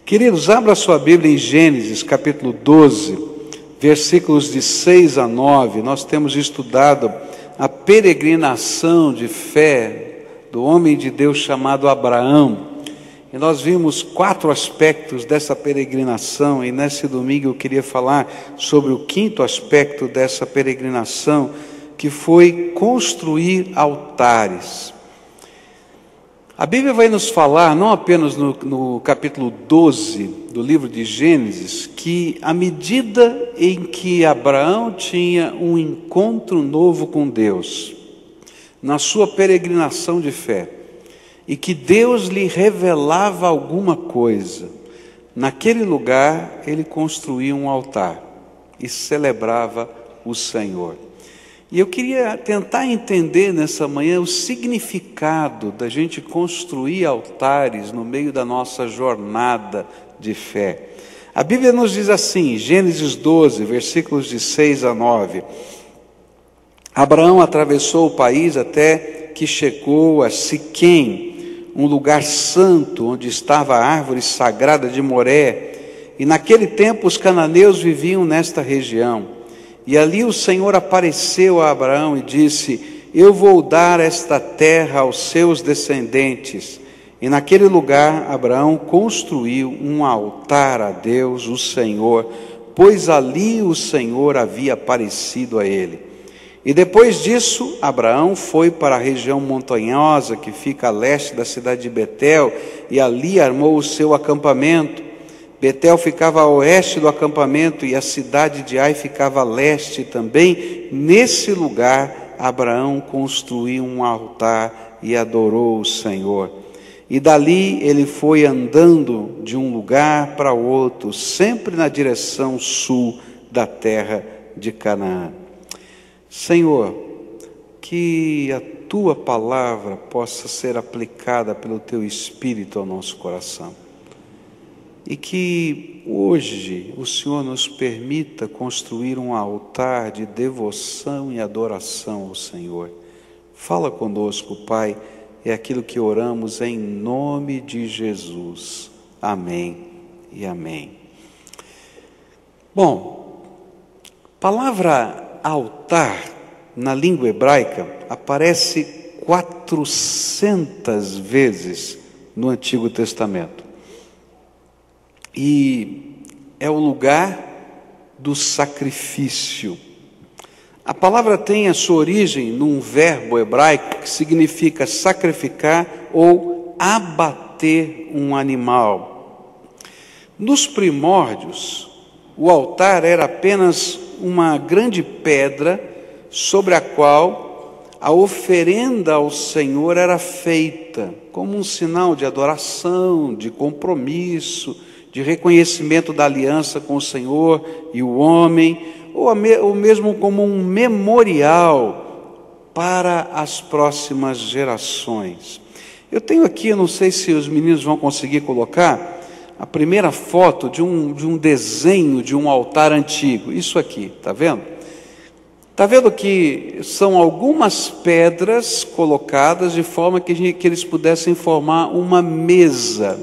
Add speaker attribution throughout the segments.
Speaker 1: Queridos, abra sua Bíblia em Gênesis, capítulo 12, versículos de 6 a 9. Nós temos estudado a peregrinação de fé do homem de Deus chamado Abraão. E nós vimos 4 aspectos dessa peregrinação, e nesse domingo eu queria falar sobre o 5º aspecto dessa peregrinação, que foi construir altares. A Bíblia vai nos falar, não apenas no capítulo 12 do livro de Gênesis, que à medida em que Abraão tinha um encontro novo com Deus, na sua peregrinação de fé, e que Deus lhe revelava alguma coisa, naquele lugar ele construía um altar e celebrava o Senhor. E eu queria tentar entender nessa manhã o significado da gente construir altares no meio da nossa jornada de fé. A Bíblia nos diz assim, Gênesis 12, versículos de 6 a 9. Abraão atravessou o país até que chegou a Siquém, um lugar santo onde estava a árvore sagrada de Moré. E naquele tempo os cananeus viviam nesta região. E ali o Senhor apareceu a Abraão e disse: eu vou dar esta terra aos seus descendentes. E naquele lugar Abraão construiu um altar a Deus, o Senhor, pois ali o Senhor havia aparecido a ele. E depois disso, Abraão foi para a região montanhosa que fica a leste da cidade de Betel, e ali armou o seu acampamento. Betel ficava a oeste do acampamento e a cidade de Ai ficava a leste também. Nesse lugar, Abraão construiu um altar e adorou o Senhor. E dali ele foi andando de um lugar para outro, sempre na direção sul da terra de Canaã. Senhor, que a Tua palavra possa ser aplicada pelo Teu Espírito ao nosso coração. E que hoje o Senhor nos permita construir um altar de devoção e adoração ao Senhor. Fala conosco, Pai, é aquilo que oramos em nome de Jesus. Amém e amém. Bom, a palavra altar na língua hebraica aparece 400 vezes no Antigo Testamento. E é o lugar do sacrifício. A palavra tem a sua origem num verbo hebraico que significa sacrificar ou abater um animal. Nos primórdios, o altar era apenas uma grande pedra sobre a qual a oferenda ao Senhor era feita, como um sinal de adoração, de compromisso, de reconhecimento da aliança com o Senhor e o homem, ou mesmo como um memorial para as próximas gerações. Eu tenho aqui, eu não sei se os meninos vão conseguir colocar, a primeira foto de um desenho de um altar antigo. Isso aqui, está vendo? Está vendo que são algumas pedras colocadas de forma que eles pudessem formar uma mesa,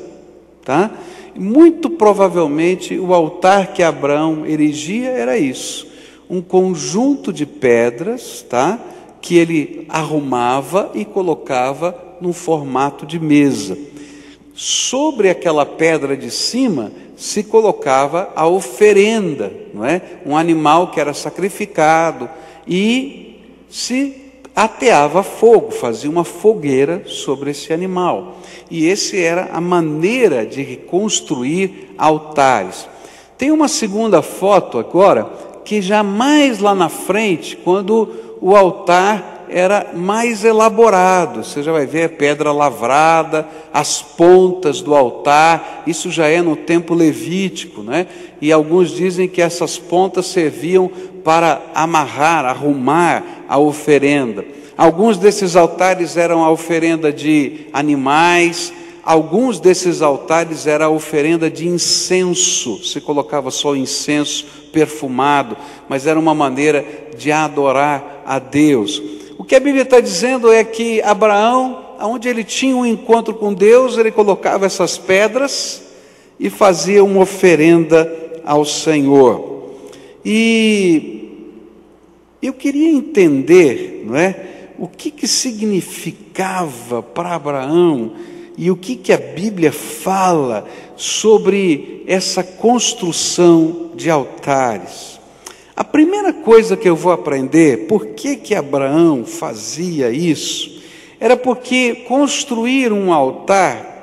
Speaker 1: tá? Muito provavelmente o altar que Abraão erigia era isso, um conjunto de pedras, tá? Que ele arrumava e colocava num formato de mesa. Sobre aquela pedra de cima se colocava a oferenda, não é? Um animal que era sacrificado e se ateava fogo, fazia uma fogueira sobre esse animal. E essa era a maneira de reconstruir altares. Tem uma segunda foto agora, que já mais lá na frente, quando o altar era mais elaborado. Você já vai ver a pedra lavrada, as pontas do altar, isso já é no tempo levítico, né? E alguns dizem que essas pontas serviam para amarrar, arrumar a oferenda. Alguns desses altares eram a oferenda de animais, alguns desses altares era a oferenda de incenso. Se colocava só o incenso perfumado, mas era uma maneira de adorar a Deus. O que a Bíblia está dizendo é que Abraão, onde ele tinha um encontro com Deus, ele colocava essas pedras e fazia uma oferenda ao Senhor. E eu queria entender, não é, o que significava para Abraão e o que a Bíblia fala sobre essa construção de altares. A primeira coisa que eu vou aprender, por que Abraão fazia isso, era porque construir um altar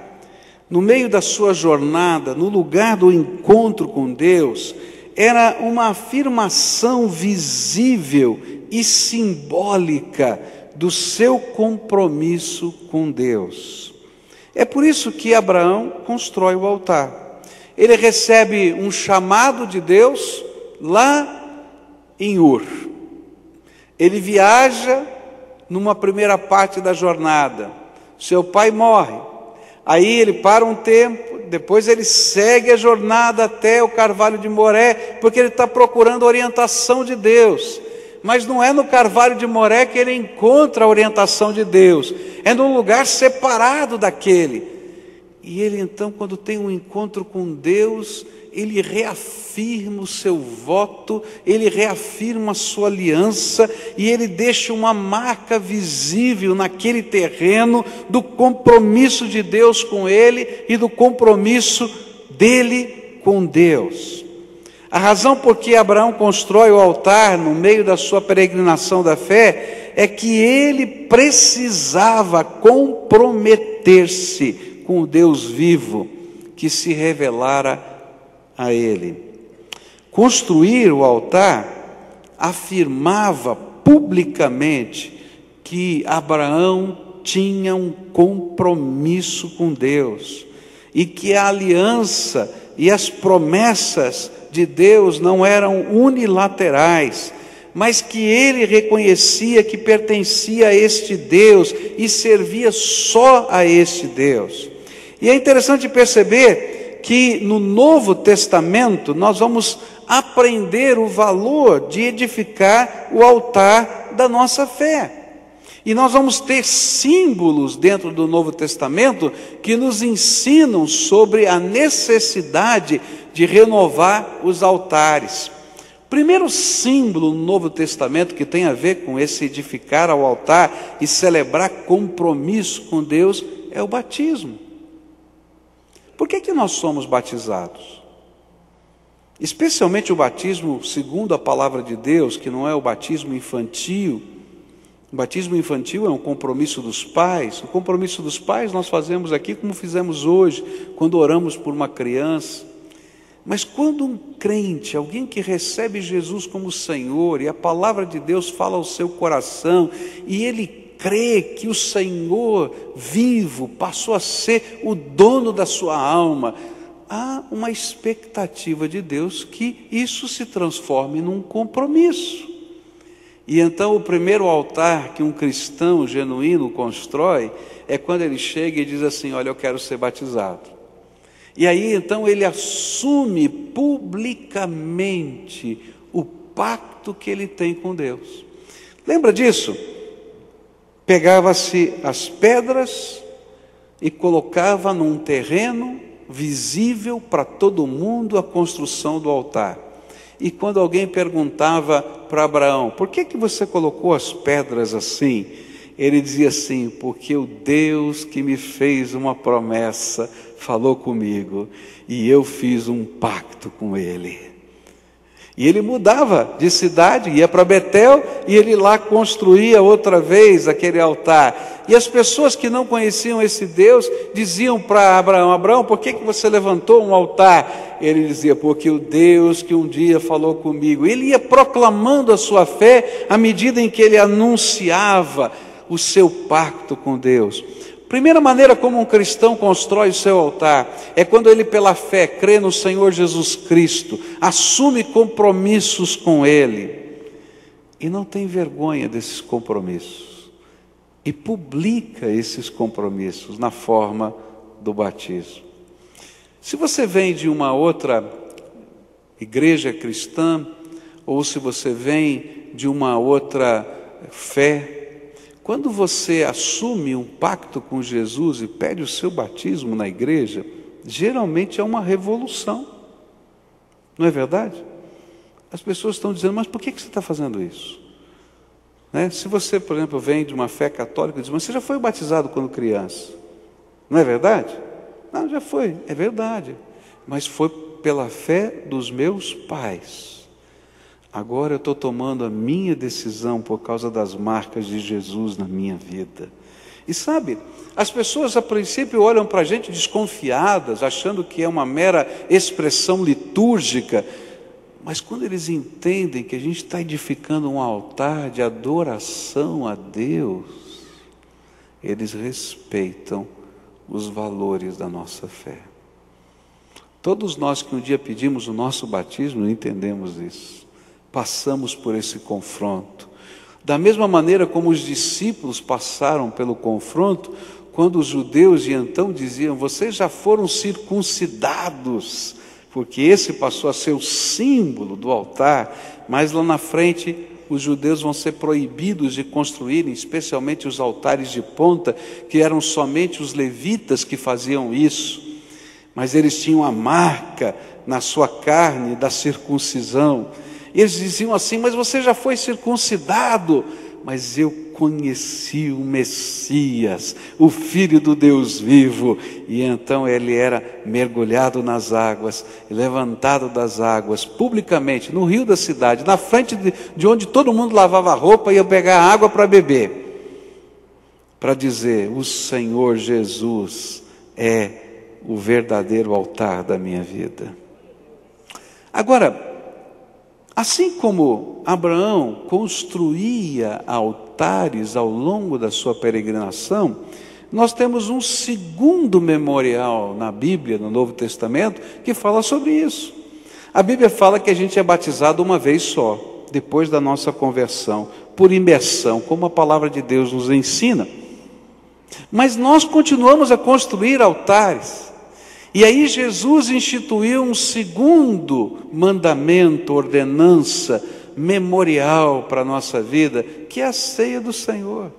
Speaker 1: no meio da sua jornada, no lugar do encontro com Deus, era uma afirmação visível e simbólica do seu compromisso com Deus. É por isso que Abraão constrói o altar. Ele recebe um chamado de Deus lá em Ur. Ele viaja numa primeira parte da jornada. Seu pai morre. Aí ele para um tempo, depois ele segue a jornada até o Carvalho de Moré, porque ele está procurando a orientação de Deus. Mas não é no Carvalho de Moré que ele encontra a orientação de Deus, é num lugar separado daquele. E ele então, quando tem um encontro com Deus, ele reafirma o seu voto, ele reafirma a sua aliança, e ele deixa uma marca visível naquele terreno do compromisso de Deus com ele e do compromisso dele com Deus. A razão por que Abraão constrói o altar no meio da sua peregrinação da fé é que ele precisava comprometer-se com o Deus vivo que se revelara a ele. Construir o altar afirmava publicamente que Abraão tinha um compromisso com Deus e que a aliança e as promessas de Deus não eram unilaterais, mas que ele reconhecia que pertencia a este Deus e servia só a este Deus. E é interessante perceber que no Novo Testamento nós vamos aprender o valor de edificar o altar da nossa fé. E nós vamos ter símbolos dentro do Novo Testamento que nos ensinam sobre a necessidade de renovar os altares. O primeiro símbolo no Novo Testamento que tem a ver com esse edificar ao altar e celebrar compromisso com Deus é o batismo. Por que nós somos batizados? Especialmente o batismo segundo a palavra de Deus, que não é o batismo infantil. O batismo infantil é um compromisso dos pais. O compromisso dos pais nós fazemos aqui como fizemos hoje, quando oramos por uma criança. Mas quando um crente, alguém que recebe Jesus como Senhor, e a palavra de Deus fala ao seu coração, e ele crê que o Senhor vivo passou a ser o dono da sua alma, há uma expectativa de Deus que isso se transforme num compromisso. E então o primeiro altar que um cristão genuíno constrói é quando ele chega e diz assim: olha, eu quero ser batizado. E aí então ele assume publicamente o pacto que ele tem com Deus. Lembra disso? Pegava-se as pedras e colocava num terreno visível para todo mundo a construção do altar. E quando alguém perguntava para Abraão: por que você colocou as pedras assim? Ele dizia assim: porque o Deus que me fez uma promessa falou comigo e eu fiz um pacto com ele. E ele mudava de cidade, ia para Betel e ele lá construía outra vez aquele altar. E as pessoas que não conheciam esse Deus diziam para Abraão: Abraão, por que você levantou um altar? Ele dizia: porque o Deus que um dia falou comigo. Ele ia proclamando a sua fé à medida em que ele anunciava o seu pacto com Deus. Primeira maneira como um cristão constrói o seu altar é quando ele, pela fé, crê no Senhor Jesus Cristo, assume compromissos com Ele e não tem vergonha desses compromissos e publica esses compromissos na forma do batismo. Se você vem de uma outra igreja cristã ou se você vem de uma outra fé, quando você assume um pacto com Jesus e pede o seu batismo na igreja, geralmente é uma revolução. Não é verdade? As pessoas estão dizendo, mas por que você está fazendo isso? Né? Se você, por exemplo, vem de uma fé católica, diz, mas você já foi batizado quando criança? Não é verdade? Não, já foi, é verdade. Mas foi pela fé dos meus pais. Agora eu estou tomando a minha decisão por causa das marcas de Jesus na minha vida. E sabe, as pessoas a princípio olham para a gente desconfiadas, achando que é uma mera expressão litúrgica, mas quando eles entendem que a gente está edificando um altar de adoração a Deus, eles respeitam os valores da nossa fé. Todos nós que um dia pedimos o nosso batismo, entendemos isso, passamos por esse confronto. Da mesma maneira como os discípulos passaram pelo confronto, quando os judeus de então diziam, vocês já foram circuncidados, porque esse passou a ser o símbolo do altar, mas lá na frente os judeus vão ser proibidos de construírem, especialmente os altares de ponta, que eram somente os levitas que faziam isso, mas eles tinham a marca na sua carne da circuncisão. E eles diziam assim, mas você já foi circuncidado, mas eu conheci o Messias, o Filho do Deus vivo. E então ele era mergulhado nas águas, levantado das águas, publicamente, no rio da cidade, na frente de onde todo mundo lavava a roupa e ia pegar água para beber, para dizer, o Senhor Jesus é o verdadeiro altar da minha vida. Agora, assim como Abraão construía altares ao longo da sua peregrinação, nós temos um segundo memorial na Bíblia, no Novo Testamento, que fala sobre isso. A Bíblia fala que a gente é batizado uma vez só, depois da nossa conversão, por imersão, como a palavra de Deus nos ensina. Mas nós continuamos a construir altares. E aí Jesus instituiu um segundo mandamento, ordenança, memorial para a nossa vida, que é a ceia do Senhor.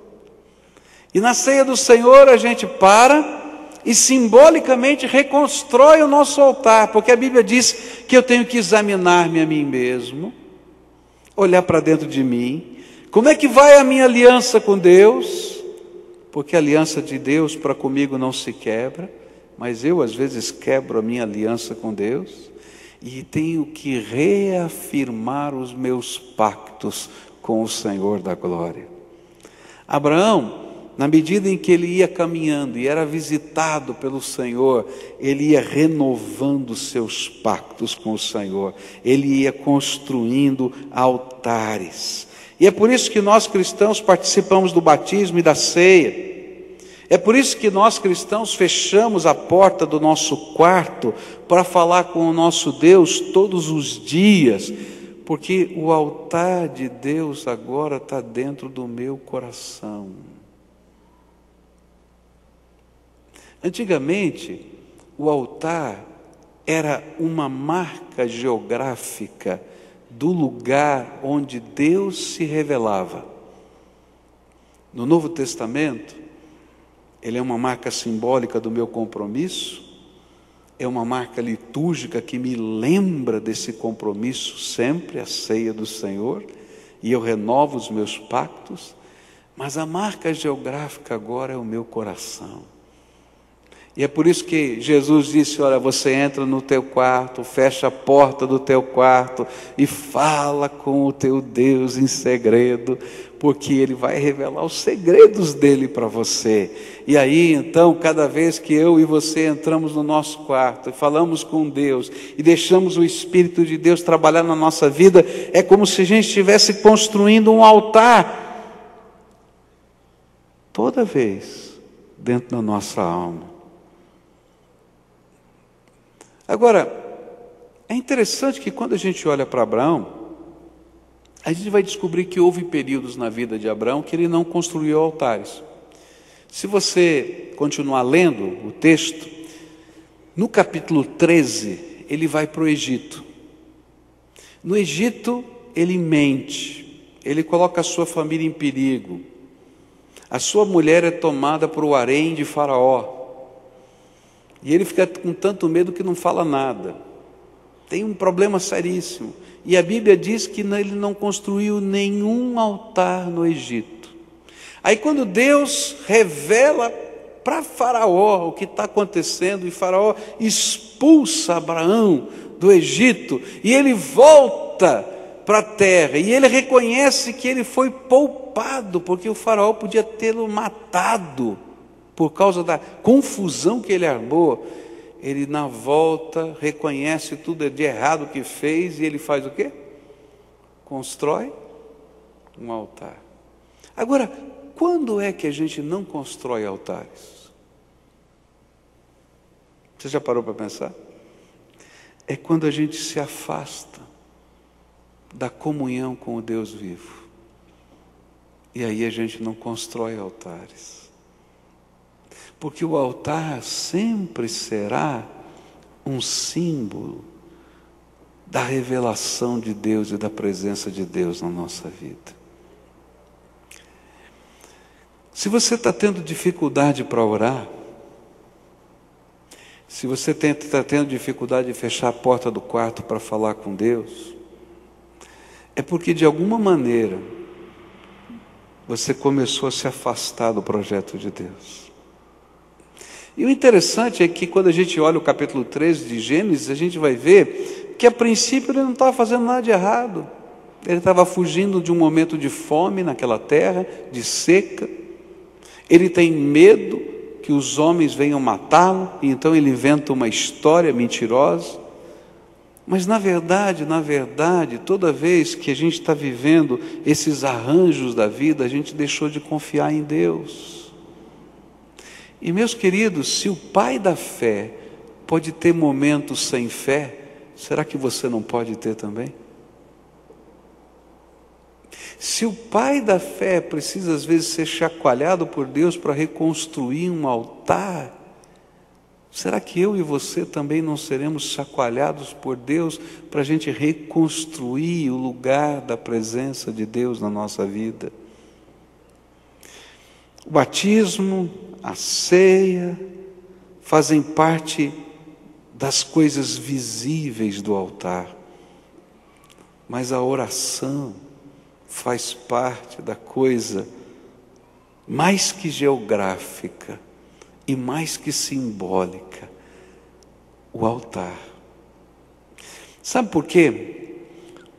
Speaker 1: E na ceia do Senhor a gente para e simbolicamente reconstrói o nosso altar, porque a Bíblia diz que eu tenho que examinar-me a mim mesmo, olhar para dentro de mim, como é que vai a minha aliança com Deus, porque a aliança de Deus para comigo não se quebra, mas eu às vezes quebro a minha aliança com Deus e tenho que reafirmar os meus pactos com o Senhor da glória. Abraão, na medida em que ele ia caminhando e era visitado pelo Senhor, ele ia renovando seus pactos com o Senhor, ele ia construindo altares. E é por isso que nós cristãos participamos do batismo e da ceia. É por isso que nós cristãos fechamos a porta do nosso quarto para falar com o nosso Deus todos os dias, porque o altar de Deus agora está dentro do meu coração. Antigamente, o altar era uma marca geográfica do lugar onde Deus se revelava. No Novo Testamento, ele é uma marca simbólica do meu compromisso, é uma marca litúrgica que me lembra desse compromisso sempre, a ceia do Senhor, e eu renovo os meus pactos, mas a marca geográfica agora é o meu coração. E é por isso que Jesus disse, olha, você entra no teu quarto, fecha a porta do teu quarto e fala com o teu Deus em segredo, porque Ele vai revelar os segredos dEle para você. E aí, então, cada vez que eu e você entramos no nosso quarto e falamos com Deus e deixamos o Espírito de Deus trabalhar na nossa vida, é como se a gente estivesse construindo um altar, toda vez, dentro da nossa alma. Agora, é interessante que quando a gente olha para Abraão, a gente vai descobrir que houve períodos na vida de Abraão que ele não construiu altares. Se você continuar lendo o texto, no capítulo 13, ele vai para o Egito. No Egito, ele mente, ele coloca a sua família em perigo. A sua mulher é tomada por o harém de Faraó. E ele fica com tanto medo que não fala nada. Tem um problema seríssimo. E a Bíblia diz que ele não construiu nenhum altar no Egito. Aí quando Deus revela para Faraó o que está acontecendo, e Faraó expulsa Abraão do Egito, e ele volta para a terra, e ele reconhece que ele foi poupado, porque o Faraó podia tê-lo matado, por causa da confusão que ele armou. Ele na volta reconhece tudo de errado que fez, e ele faz o quê? Constrói um altar. Agora, quando é que a gente não constrói altares? Você já parou para pensar? É quando a gente se afasta da comunhão com o Deus vivo. E aí a gente não constrói altares. Porque o altar sempre será um símbolo da revelação de Deus e da presença de Deus na nossa vida. Se você está tendo dificuldade para orar, se você está tendo dificuldade de fechar a porta do quarto para falar com Deus, é porque de alguma maneira você começou a se afastar do projeto de Deus. E o interessante é que quando a gente olha o capítulo 13 de Gênesis, a gente vai ver que a princípio ele não estava fazendo nada de errado. Ele estava fugindo de um momento de fome naquela terra, de seca. Ele tem medo que os homens venham matá-lo, e então ele inventa uma história mentirosa. Mas na verdade, toda vez que a gente está vivendo esses arranjos da vida, a gente deixou de confiar em Deus. E meus queridos, se o pai da fé pode ter momentos sem fé, será que você não pode ter também? Se o pai da fé precisa às vezes ser chacoalhado por Deus para reconstruir um altar, será que eu e você também não seremos chacoalhados por Deus para a gente reconstruir o lugar da presença de Deus na nossa vida? O batismo, a ceia, fazem parte das coisas visíveis do altar, mas a oração faz parte da coisa mais que geográfica e mais que simbólica, o altar. Sabe por quê?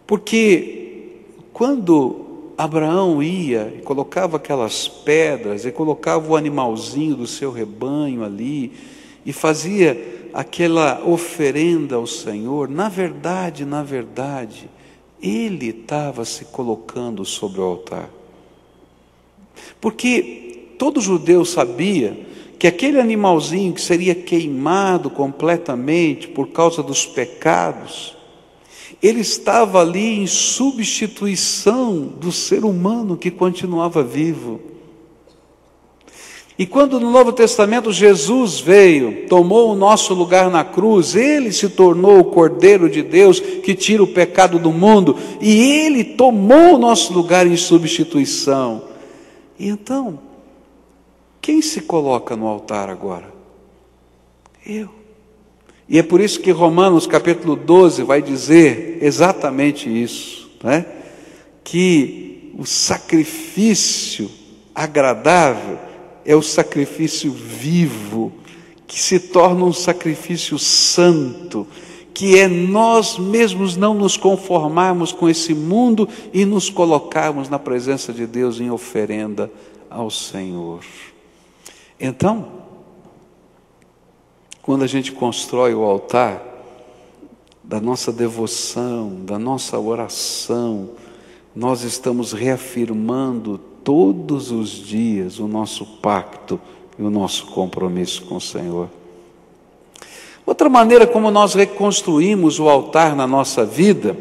Speaker 1: Porque quando Abraão ia e colocava aquelas pedras, e colocava o animalzinho do seu rebanho ali, e fazia aquela oferenda ao Senhor, na verdade, ele estava se colocando sobre o altar. Porque todo judeu sabia que aquele animalzinho que seria queimado completamente por causa dos pecados, ele estava ali em substituição do ser humano que continuava vivo. E quando no Novo Testamento Jesus veio, tomou o nosso lugar na cruz, ele se tornou o Cordeiro de Deus que tira o pecado do mundo, e ele tomou o nosso lugar em substituição. E então, quem se coloca no altar agora? Eu. E é por isso que Romanos capítulo 12 vai dizer exatamente isso, né? Que o sacrifício agradável é o sacrifício vivo, que se torna um sacrifício santo, que é nós mesmos não nos conformarmos com esse mundo e nos colocarmos na presença de Deus em oferenda ao Senhor. Então, quando a gente constrói o altar da nossa devoção, da nossa oração, nós estamos reafirmando todos os dias o nosso pacto e o nosso compromisso com o Senhor. Outra maneira como nós reconstruímos o altar na nossa vida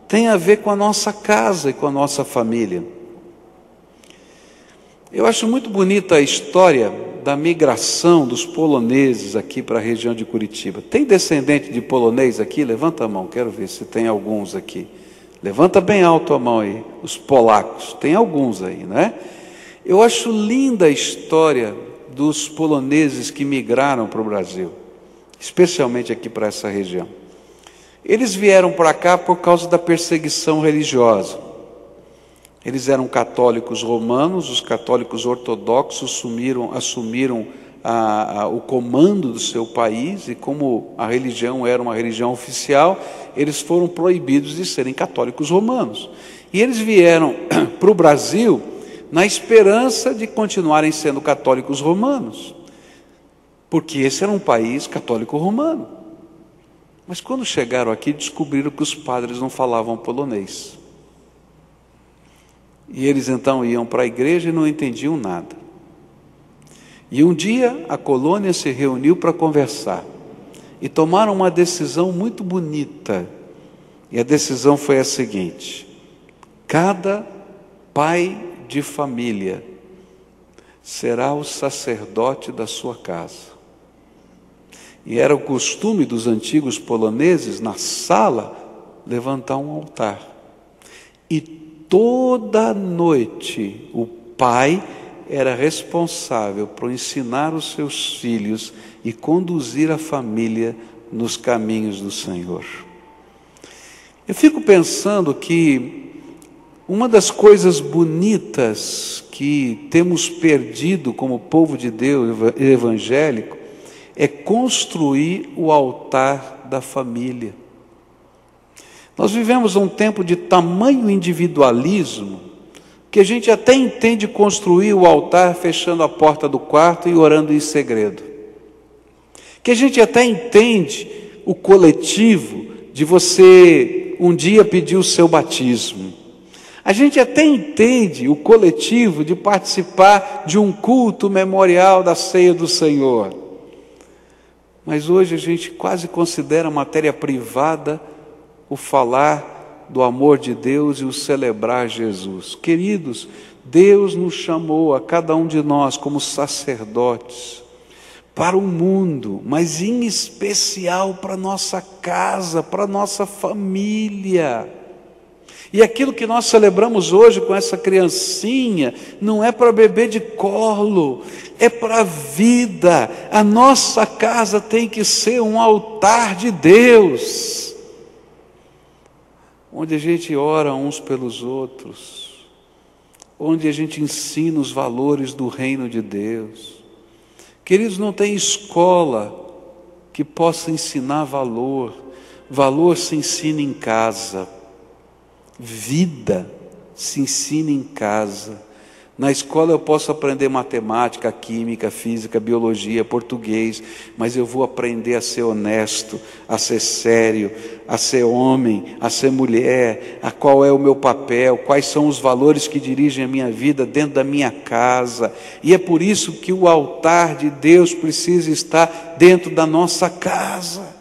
Speaker 1: tem a ver com a nossa casa e com a nossa família. Eu acho muito bonita a história da migração dos poloneses aqui para a região de Curitiba. Tem descendente de polonês aqui? Levanta a mão, quero ver se tem alguns aqui. Levanta bem alto a mão aí, os polacos, tem alguns aí, né? Eu acho linda a história dos poloneses que migraram para o Brasil. especialmente aqui para essa região. Eles vieram para cá por causa da perseguição religiosa. Eles eram católicos romanos, os católicos ortodoxos assumiram o comando do seu país, e como a religião era uma religião oficial, eles foram proibidos de serem católicos romanos. E eles vieram para o Brasil na esperança de continuarem sendo católicos romanos, porque esse era um país católico romano. Mas quando chegaram aqui, descobriram que os padres não falavam polonês. E eles então iam para a igreja e não entendiam nada. E um dia a colônia se reuniu para conversar e tomaram uma decisão muito bonita. E a decisão foi a seguinte: cada pai de família será o sacerdote da sua casa. E era o costume dos antigos poloneses, na sala, levantar um altar. E toda noite o pai era responsável por ensinar os seus filhos e conduzir a família nos caminhos do Senhor. Eu fico pensando que uma das coisas bonitas que temos perdido como povo de Deus evangélico é construir o altar da família. Nós vivemos um tempo de tamanho individualismo que a gente até entende construir o altar fechando a porta do quarto e orando em segredo. Que a gente até entende o coletivo de você um dia pedir o seu batismo. A gente até entende o coletivo de participar de um culto memorial da ceia do Senhor. Mas hoje a gente quase considera matéria privada o falar do amor de Deus e o celebrar Jesus. Queridos, Deus nos chamou a cada um de nós como sacerdotes para o mundo, mas em especial para a nossa casa, para a nossa família. E aquilo que nós celebramos hoje com essa criancinha não é para bebê de colo, é para a vida. A nossa casa tem que ser um altar de Deus, onde a gente ora uns pelos outros, onde a gente ensina os valores do reino de Deus. Queridos, não tem escola que possa ensinar valor. Valor se ensina em casa. Vida se ensina em casa. Na escola eu posso aprender matemática, química, física, biologia, português, mas eu vou aprender a ser honesto, a ser sério, a ser homem, a ser mulher, a qual é o meu papel, quais são os valores que dirigem a minha vida dentro da minha casa. E é por isso que o altar de Deus precisa estar dentro da nossa casa.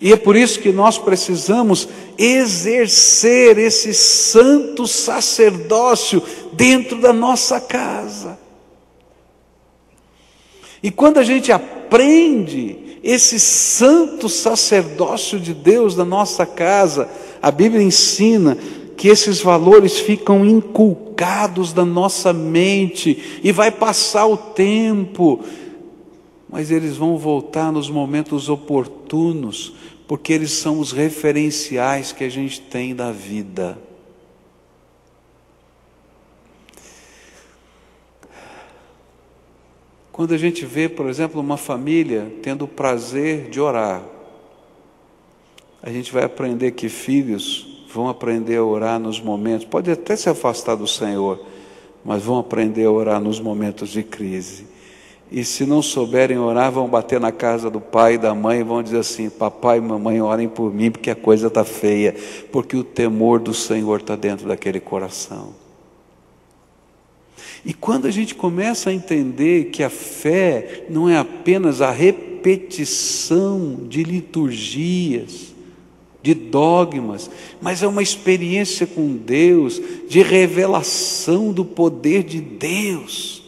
Speaker 1: E é por isso que nós precisamos exercer esse santo sacerdócio dentro da nossa casa. E quando a gente aprende esse santo sacerdócio de Deus na nossa casa, a Bíblia ensina que esses valores ficam inculcados na nossa mente, e vai passar o tempo, mas eles vão voltar nos momentos oportunos, porque eles são os referenciais que a gente tem da vida. Quando a gente vê, por exemplo, uma família tendo o prazer de orar, a gente vai aprender que filhos vão aprender a orar nos momentos, pode até se afastar do Senhor, mas vão aprender a orar nos momentos de crise. E se não souberem orar, vão bater na casa do pai e da mãe e vão dizer assim: papai e mamãe, orem por mim, porque a coisa está feia, porque o temor do Senhor está dentro daquele coração. E quando a gente começa a entender que a fé não é apenas a repetição de liturgias, de dogmas, mas é uma experiência com Deus, de revelação do poder de Deus,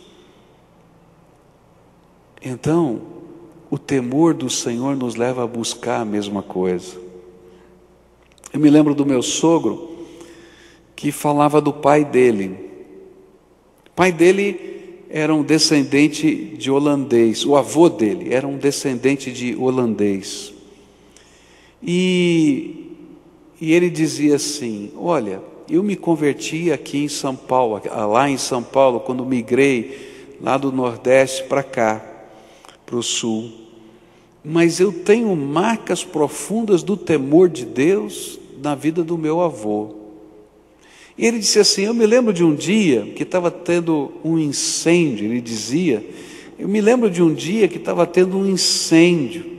Speaker 1: então o temor do Senhor nos leva a buscar a mesma coisa. Eu me lembro do meu sogro, que falava do pai dele. O pai dele era um descendente de holandês, o avô dele era um descendente de holandês. E ele dizia assim: olha, eu me converti aqui em São Paulo, lá em São Paulo, quando migrei lá do Nordeste para cá, para o Sul. Mas eu tenho marcas profundas do temor de Deus na vida do meu avô. E ele disse assim: eu me lembro de um dia que estava tendo um incêndio. Ele dizia: eu me lembro de um dia que estava tendo um incêndio.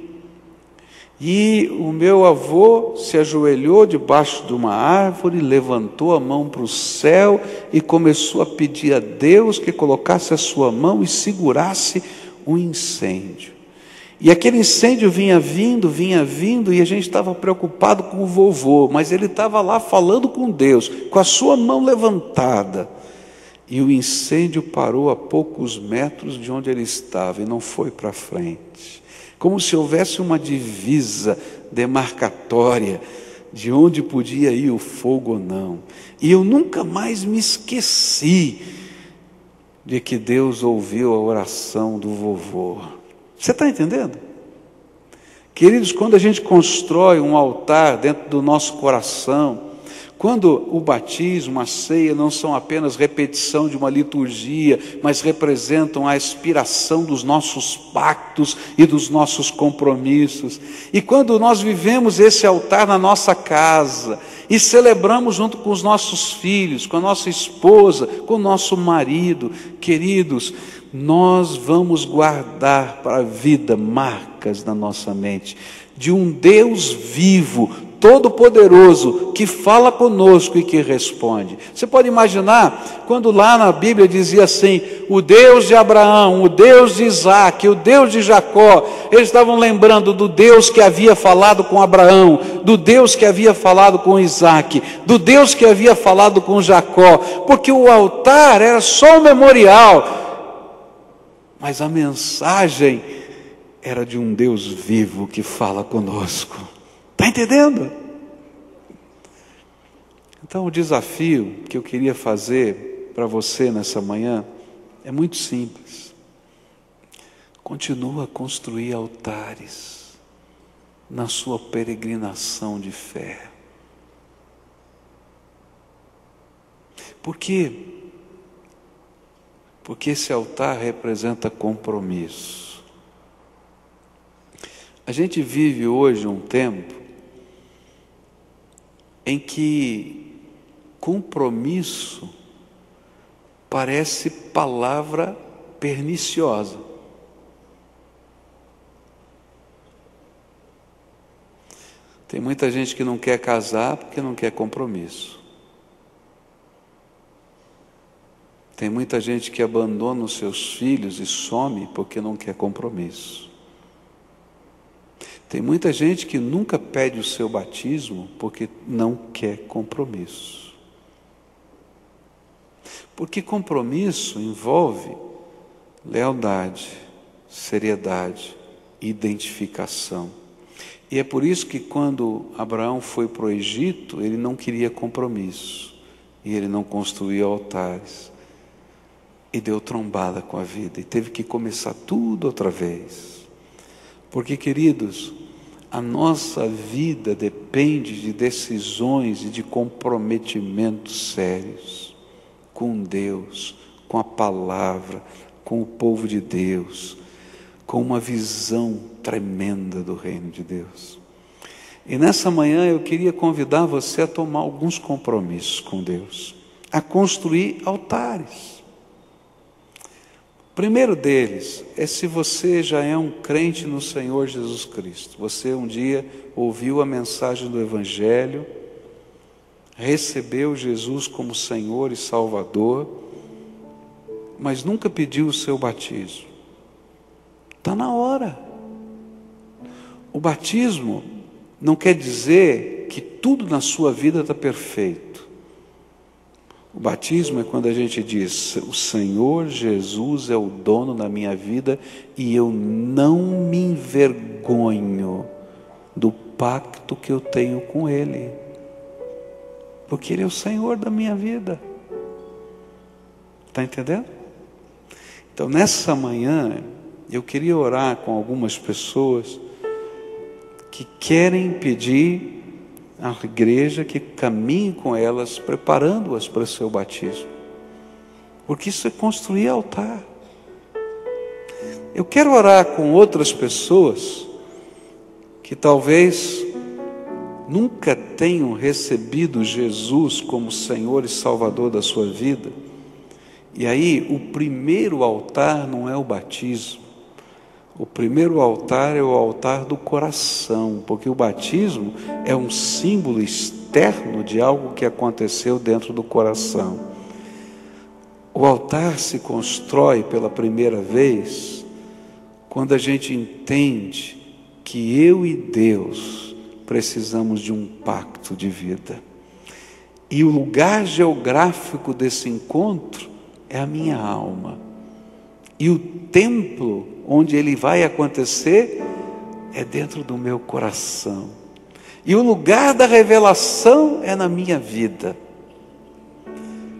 Speaker 1: E o meu avô se ajoelhou debaixo de uma árvore, levantou a mão para o céu e começou a pedir a Deus que colocasse a sua mão e segurasse o incêndio. E aquele incêndio vinha vindo, e a gente estava preocupado com o vovô, mas ele estava lá falando com Deus, com a sua mão levantada. E o incêndio parou a poucos metros de onde ele estava e não foi para frente. Como se houvesse uma divisa demarcatória de onde podia ir o fogo ou não. E eu nunca mais me esqueci de que Deus ouviu a oração do vovô. Você está entendendo? Queridos, quando a gente constrói um altar dentro do nosso coração, quando o batismo, a ceia não são apenas repetição de uma liturgia, mas representam a expiração dos nossos pactos e dos nossos compromissos. E quando nós vivemos esse altar na nossa casa e celebramos junto com os nossos filhos, com a nossa esposa, com o nosso marido, queridos, nós vamos guardar para a vida marcas na nossa mente de um Deus vivo, todo-poderoso, que fala conosco e que responde. Você pode imaginar, quando lá na Bíblia dizia assim: o Deus de Abraão, o Deus de Isaac, o Deus de Jacó, eles estavam lembrando do Deus que havia falado com Abraão, do Deus que havia falado com Isaac, do Deus que havia falado com Jacó, porque o altar era só um memorial, mas a mensagem era de um Deus vivo que fala conosco. Está entendendo? Então o desafio que eu queria fazer para você nessa manhã é muito simples. Continua a construir altares na sua peregrinação de fé. Por quê? Porque esse altar representa compromisso. A gente vive hoje um tempo em que compromisso parece palavra perniciosa. Tem muita gente que não quer casar porque não quer compromisso. Tem muita gente que abandona os seus filhos e some porque não quer compromisso. Tem muita gente que nunca pede o seu batismo porque não quer compromisso. Porque compromisso envolve lealdade, seriedade, identificação. E é por isso que quando Abraão foi para o Egito, ele não queria compromisso. E ele não construiu altares. E deu trombada com a vida. E teve que começar tudo outra vez. Porque, queridos, a nossa vida depende de decisões e de comprometimentos sérios com Deus, com a palavra, com o povo de Deus, com uma visão tremenda do reino de Deus. E nessa manhã eu queria convidar você a tomar alguns compromissos com Deus, a construir altares. O primeiro deles é se você já é um crente no Senhor Jesus Cristo. Você um dia ouviu a mensagem do Evangelho, recebeu Jesus como Senhor e Salvador, mas nunca pediu o seu batismo. Está na hora. O batismo não quer dizer que tudo na sua vida está perfeito. O batismo é quando a gente diz: o Senhor Jesus é o dono da minha vida e eu não me envergonho do pacto que eu tenho com Ele, porque Ele é o Senhor da minha vida. Está entendendo? Então, nessa manhã, eu queria orar com algumas pessoas que querem pedir à igreja que caminhe com elas, preparando-as para o seu batismo. Porque isso é construir altar. Eu quero orar com outras pessoas que talvez nunca tenham recebido Jesus como Senhor e Salvador da sua vida. E aí, o primeiro altar não é o batismo. O primeiro altar é o altar do coração, porque o batismo é um símbolo externo de algo que aconteceu dentro do coração. O altar se constrói pela primeira vez quando a gente entende que eu e Deus precisamos de um pacto de vida. E o lugar geográfico desse encontro é a minha alma. E o templo onde ele vai acontecer é dentro do meu coração. E o lugar da revelação é na minha vida.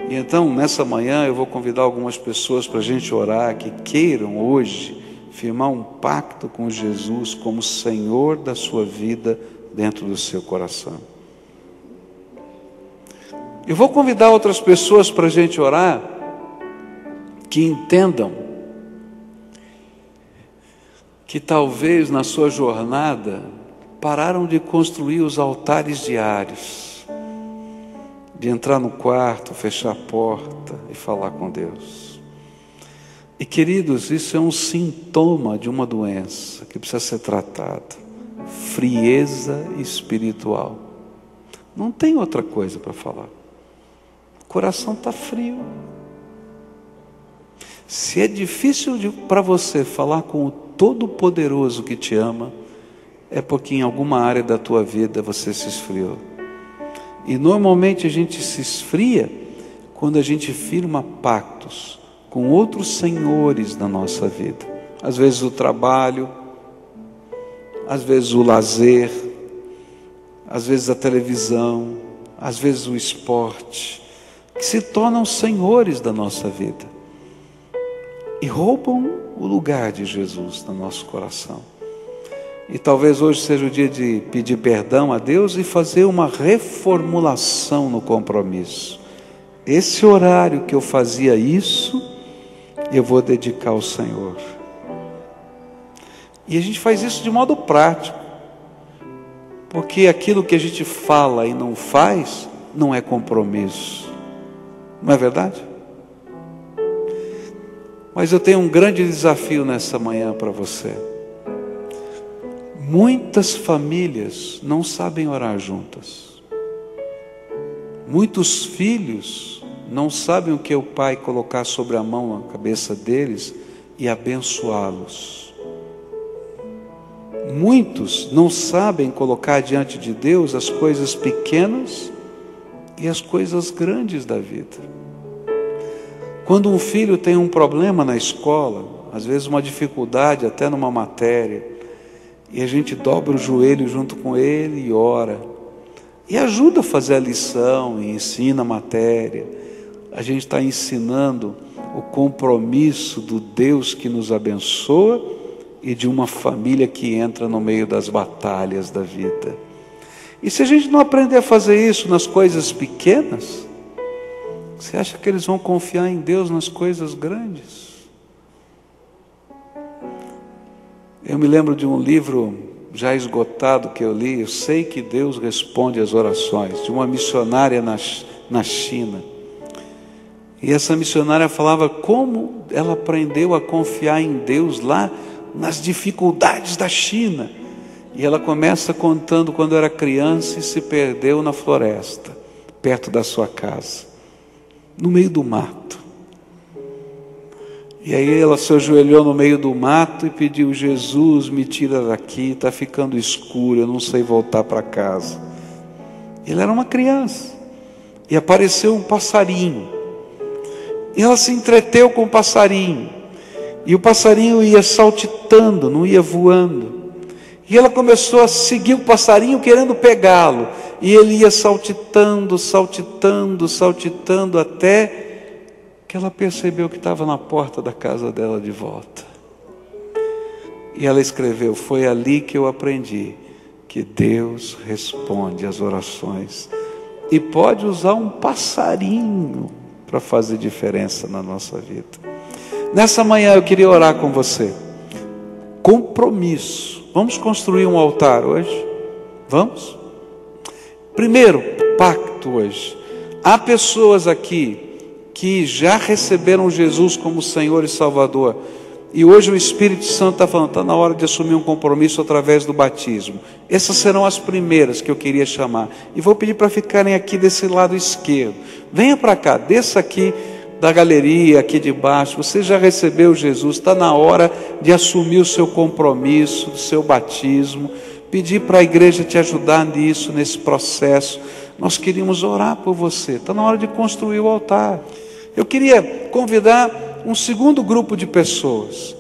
Speaker 1: E então, nessa manhã, eu vou convidar algumas pessoas para a gente orar, que queiram hoje firmar um pacto com Jesus como Senhor da sua vida dentro do seu coração. Eu vou convidar outras pessoas para a gente orar, que entendam que talvez na sua jornada pararam de construir os altares diários, de entrar no quarto, fechar a porta e falar com Deus. E queridos, isso é um sintoma de uma doença que precisa ser tratada: frieza espiritual. Não tem outra coisa para falar. O coração está frio. Se é difícil para você falar com o Todo-Poderoso que te ama, é porque em alguma área da tua vida você se esfriou. E normalmente a gente se esfria quando a gente firma pactos com outros senhores da nossa vida. Às vezes o trabalho, às vezes o lazer, às vezes a televisão, às vezes o esporte, que se tornam senhores da nossa vida e roubam o lugar de Jesus no nosso coração. E talvez hoje seja o dia de pedir perdão a Deus e fazer uma reformulação no compromisso. Esse horário que eu fazia isso, eu vou dedicar ao Senhor. E a gente faz isso de modo prático, porque aquilo que a gente fala e não faz, não é compromisso. Não é verdade? Mas eu tenho um grande desafio nessa manhã para você. Muitas famílias não sabem orar juntas. Muitos filhos não sabem o que é o pai colocar sobre a mão na cabeça deles e abençoá-los. Muitos não sabem colocar diante de Deus as coisas pequenas e as coisas grandes da vida. Quando um filho tem um problema na escola, às vezes uma dificuldade até numa matéria, e a gente dobra o joelho junto com ele e ora, e ajuda a fazer a lição, e ensina a matéria. A gente está ensinando o compromisso do Deus que nos abençoa e de uma família que entra no meio das batalhas da vida. E se a gente não aprender a fazer isso nas coisas pequenas, você acha que eles vão confiar em Deus nas coisas grandes? Eu me lembro de um livro já esgotado que eu li, Eu Sei que Deus Responde às Orações, de uma missionária na China. E essa missionária falava como ela aprendeu a confiar em Deus lá nas dificuldades da China. E ela começa contando quando era criança e se perdeu na floresta, perto da sua casa, no meio do mato. E aí ela se ajoelhou no meio do mato e pediu: Jesus, me tira daqui, está ficando escuro, eu não sei voltar para casa. Ele era uma criança e apareceu um passarinho. E ela se entreteu com o passarinho. E o passarinho ia saltitando, não ia voando. E ela começou a seguir o passarinho querendo pegá-lo. E ele ia saltitando, saltitando, saltitando até que ela percebeu que estava na porta da casa dela de volta. E ela escreveu: foi ali que eu aprendi que Deus responde às orações e pode usar um passarinho para fazer diferença na nossa vida. Nessa manhã eu queria orar com você. Compromisso. Vamos construir um altar hoje? Vamos? Primeiro, pacto hoje. Há pessoas aqui que já receberam Jesus como Senhor e Salvador, e hoje o Espírito Santo está falando, está na hora de assumir um compromisso através do batismo. Essas serão as primeiras que eu queria chamar. E vou pedir para ficarem aqui desse lado esquerdo. Venha para cá, desça aqui da galeria, aqui de baixo. Você já recebeu Jesus, está na hora de assumir o seu compromisso, o seu batismo. Pedir para a igreja te ajudar nisso, nesse processo. Nós queríamos orar por você. Está na hora de construir o altar. Eu queria convidar um segundo grupo de pessoas.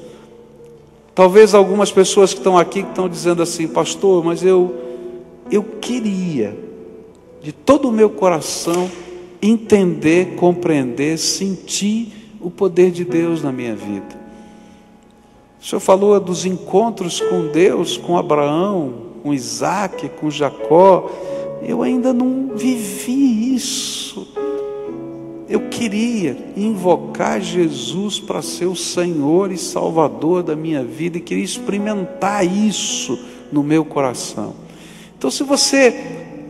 Speaker 1: Talvez algumas pessoas que estão aqui que estão dizendo assim: pastor, mas eu queria de todo o meu coração entender, compreender, sentir o poder de Deus na minha vida. O senhor falou dos encontros com Deus, com Abraão, com Isaac, com Jacó. Eu ainda não vivi isso. Eu queria invocar Jesus para ser o Senhor e Salvador da minha vida, e queria experimentar isso no meu coração. Então, se você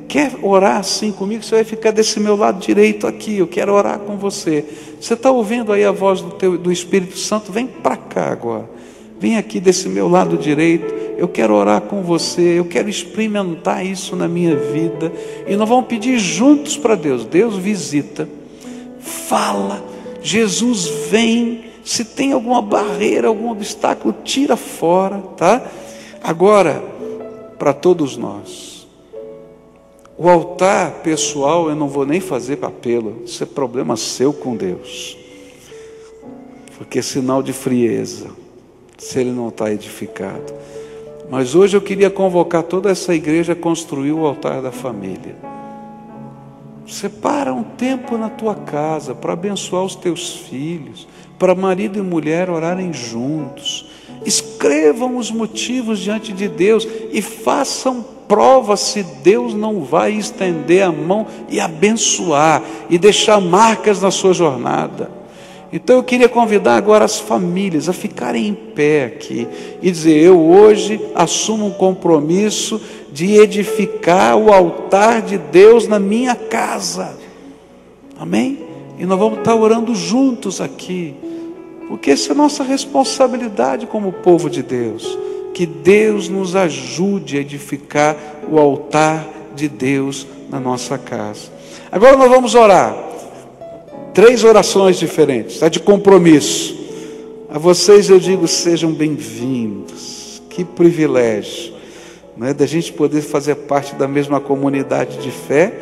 Speaker 1: quer orar assim comigo, você vai ficar desse meu lado direito aqui. Eu quero orar com você. Você está ouvindo aí a voz do Espírito Santo? Vem para cá agora. Vem aqui desse meu lado direito. Eu quero orar com você. Eu quero experimentar isso na minha vida. E nós vamos pedir juntos para Deus. Deus visita. Fala, Jesus vem. Se tem alguma barreira, algum obstáculo, tira fora, tá? Agora, para todos nós, o altar pessoal eu não vou nem fazer apelo. Isso é problema seu com Deus, porque é sinal de frieza se ele não está edificado. Mas hoje eu queria convocar toda essa igreja a construir o altar da família. Separa um tempo na tua casa para abençoar os teus filhos, para marido e mulher orarem juntos. Escrevam os motivos diante de Deus e façam prova se Deus não vai estender a mão e abençoar e deixar marcas na sua jornada. Então eu queria convidar agora as famílias a ficarem em pé aqui e dizer: eu hoje assumo um compromisso de edificar o altar de Deus na minha casa. Amém? E nós vamos estar orando juntos aqui, porque essa é a nossa responsabilidade como povo de Deus. Que Deus nos ajude a edificar o altar de Deus na nossa casa. Agora nós vamos orar 3 orações diferentes, tá? De compromisso. A vocês eu digo: sejam bem-vindos. Que privilégio, não é, da gente poder fazer parte da mesma comunidade de fé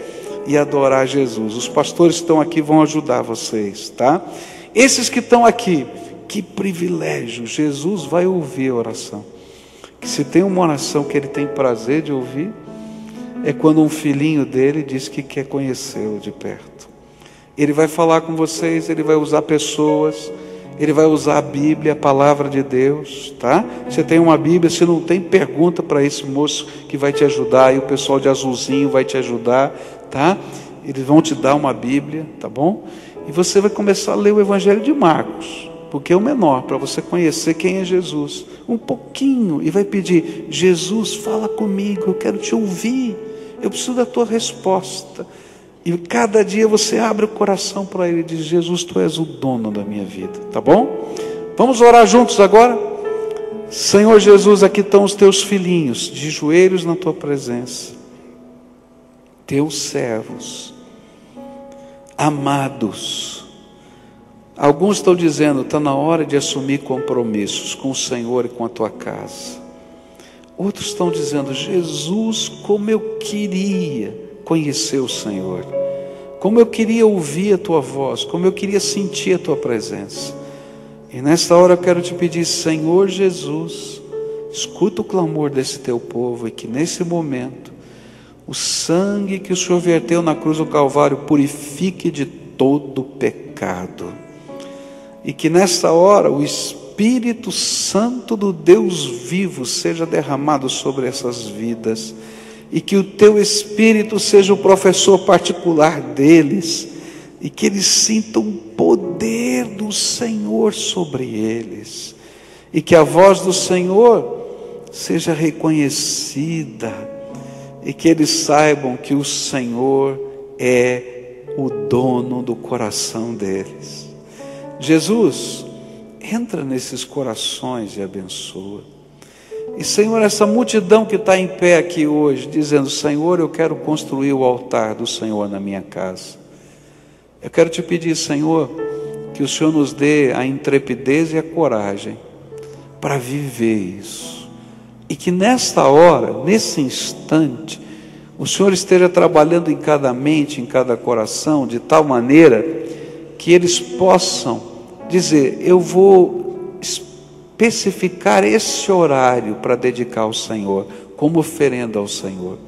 Speaker 1: e adorar Jesus. Os pastores que estão aqui vão ajudar vocês, tá? Esses que estão aqui, que privilégio. Jesus vai ouvir a oração. Que se tem uma oração que ele tem prazer de ouvir, é quando um filhinho dele diz que quer conhecê-lo de perto. Ele vai falar com vocês, ele vai usar pessoas, ele vai usar a Bíblia, a palavra de Deus, tá? Você tem uma Bíblia, se não tem, pergunta para esse moço que vai te ajudar, e o pessoal de azulzinho vai te ajudar, tá? Eles vão te dar uma Bíblia, tá bom? E você vai começar a ler o Evangelho de Marcos, porque é o menor, para você conhecer quem é Jesus, um pouquinho, e vai pedir: Jesus, fala comigo, eu quero te ouvir, eu preciso da tua resposta. E cada dia você abre o coração para ele e diz: Jesus, tu és o dono da minha vida, tá bom? Vamos orar juntos agora? Senhor Jesus, aqui estão os teus filhinhos, de joelhos na tua presença, teus servos, amados. Alguns estão dizendo: está na hora de assumir compromissos com o Senhor e com a tua casa. Outros estão dizendo: Jesus, como eu queria conhecer o Senhor, como eu queria ouvir a tua voz, como eu queria sentir a tua presença. E nesta hora eu quero te pedir: Senhor Jesus, escuta o clamor desse teu povo, e que nesse momento o sangue que o Senhor verteu na cruz do Calvário purifique de todo pecado. e que nesta hora o Espírito Santo do Deus vivo seja derramado sobre essas vidas, e que o teu Espírito seja o professor particular deles, e que eles sintam o poder do Senhor sobre eles, e que a voz do Senhor seja reconhecida, e que eles saibam que o Senhor é o dono do coração deles. Jesus, entra nesses corações e abençoa. E Senhor, essa multidão que está em pé aqui hoje, dizendo: Senhor, eu quero construir o altar do Senhor na minha casa. Eu quero te pedir, Senhor, que o Senhor nos dê a intrepidez e a coragem para viver isso. E que nesta hora, nesse instante, o Senhor esteja trabalhando em cada mente, em cada coração, de tal maneira que eles possam dizer: eu vou especificar esse horário para dedicar ao Senhor, como oferenda ao Senhor.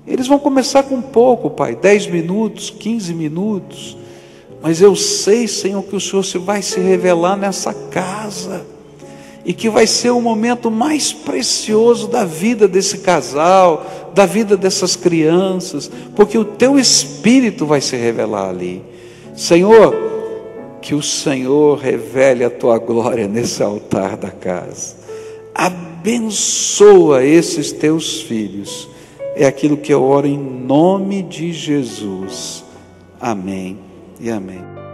Speaker 1: Eles vão começar com pouco, Pai, 10 minutos, 15 minutos, mas eu sei, Senhor, que o Senhor vai se revelar nessa casa, e que vai ser o momento mais precioso da vida desse casal, da vida dessas crianças, porque o teu Espírito vai se revelar ali. Senhor, que o Senhor revele a tua glória nesse altar da casa. Abençoa esses teus filhos. É aquilo que eu oro em nome de Jesus. Amém e amém.